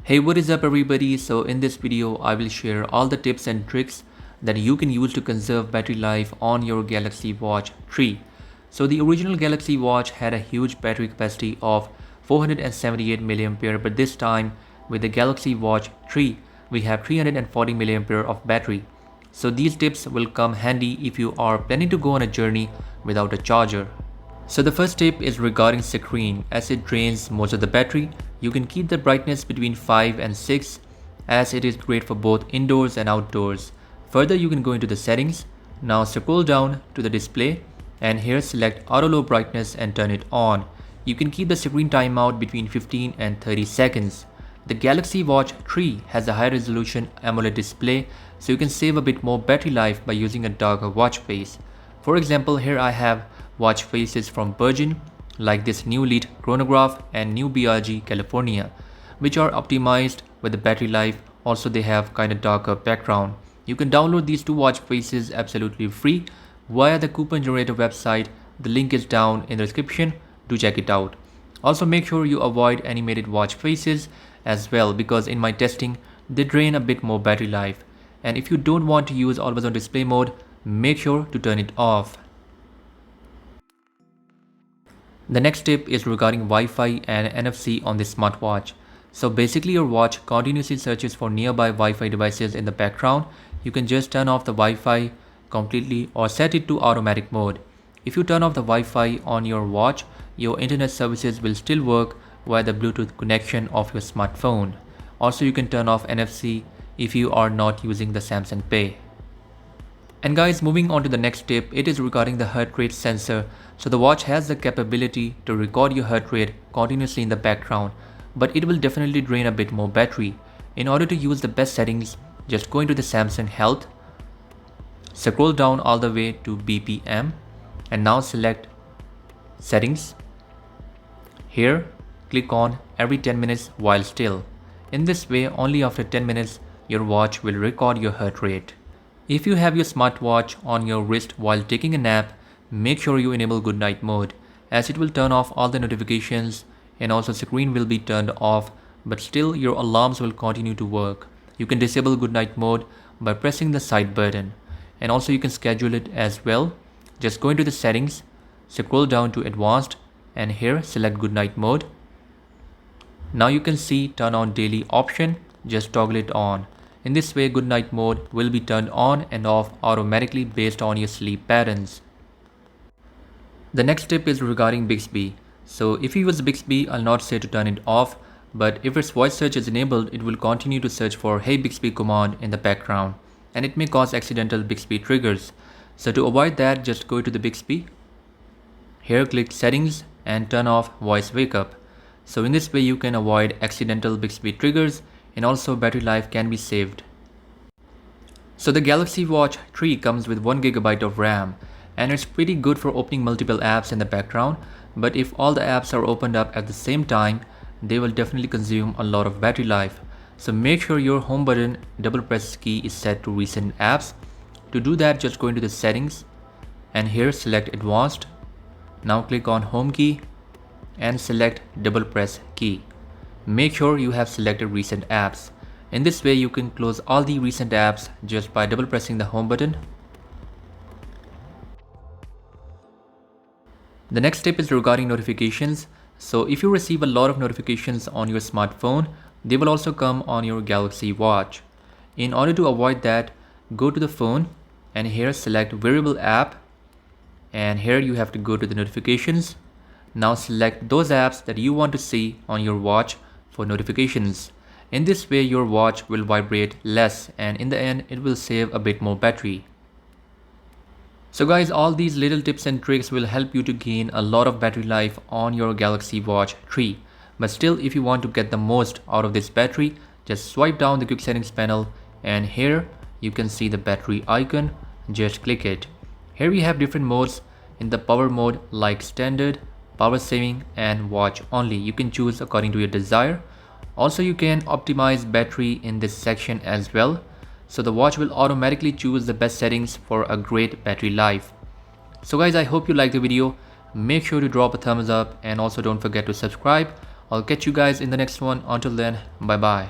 Hey, what is up everybody? So in this video I will share all the tips and tricks that you can use to conserve battery life on your Galaxy Watch 3. So the original Galaxy Watch had a huge battery capacity of 478 mAh, but this time with the Galaxy Watch 3 we have 340 mAh of battery. So these tips will come handy if you are planning to go on a journey without a charger. So the first tip is regarding screen. As it drains most of the battery, you can keep the brightness between 5 and 6 as it is great for both indoors and outdoors. Further, you can go into the settings. Now scroll down to the display and here select auto low brightness and turn it on. You can keep the screen timeout between 15 and 30 seconds. The Galaxy Watch 3 has a high resolution AMOLED display, so you can save a bit more battery life by using a darker watch face. For example, here I have watch faces from Virgin like this new ELITE Chronograph and new BRG California, which are optimized with the battery life. Also they have kind of darker background. You can download these two watch faces absolutely free via the coupon generator website. The link is down in the description. Do check it out. Also make sure you avoid animated watch faces as well, because in my testing they drain a bit more battery life, and if you don't want to use always on display mode, make sure to turn it off. The next tip is regarding Wi-Fi and NFC on this smartwatch. So basically your watch continuously searches for nearby Wi-Fi devices in the background. You can just turn off the Wi-Fi completely or set it to automatic mode. If you turn off the Wi-Fi on your watch, your internet services will still work via the Bluetooth connection of your smartphone. Also you can turn off NFC if you are not using the Samsung Pay. And guys, moving on to the next tip, it is regarding the heart rate sensor. So the watch has the capability to record your heart rate continuously in the background, but it will definitely drain a bit more battery. In order to use the best settings, just go into the Samsung Health, scroll down all the way to BPM and now select settings. Here click on every 10 minutes while still. In this way, only after 10 minutes your watch will record your heart rate. If you have your smartwatch on your wrist while taking a nap, make sure you enable good night mode, as it will turn off all the notifications and also screen will be turned off, but still your alarms will continue to work. You can disable good night mode by pressing the side button, and also you can schedule it as well. Just go into the settings, scroll down to advanced and here select good night mode. Now you can see turn on daily option, just toggle it on. In this way, good night mode will be turned on and off automatically based on your sleep patterns. The next tip is regarding Bixby. So if you use Bixby, I'll not say to turn it off, but if its voice search is enabled, it will continue to search for Hey Bixby command in the background, and it may cause accidental Bixby triggers. So to avoid that, just go to the Bixby. Here click settings and turn off voice wake up. So in this way you can avoid accidental Bixby triggers, and also battery life can be saved. So the Galaxy Watch 3 comes with 1 GB of RAM, and it's pretty good for opening multiple apps in the background, but if all the apps are opened up at the same time, they will definitely consume a lot of battery life. So make sure your home button double press key is set to recent apps. To do that, just go into the settings and here select advanced. Now click on home key and select double press key. Make sure you have selected recent apps. In this way you can close all the recent apps just by double pressing the home button. The next tip is regarding notifications. So if you receive a lot of notifications on your smartphone, they will also come on your Galaxy Watch. In order to avoid that, go to the phone and here select variable app, and here you have to go to the notifications. Now select those apps that you want to see on your watch for notifications. In this way your watch will vibrate less, and in the end it will save a bit more battery. So guys, all these little tips and tricks will help you to gain a lot of battery life on your Galaxy Watch 3. But still, if you want to get the most out of this battery, just swipe down the quick settings panel and here you can see the battery icon. Just click it. Here we have different modes in the power mode like standard, power saving and watch only. You can choose according to your desire. Also you can optimize battery in this section as well. So the watch will automatically choose the best settings for a great battery life. So guys, I hope you liked the video. Make sure to drop a thumbs up and also don't forget to subscribe. I'll catch you guys in the next one. Until then, bye bye.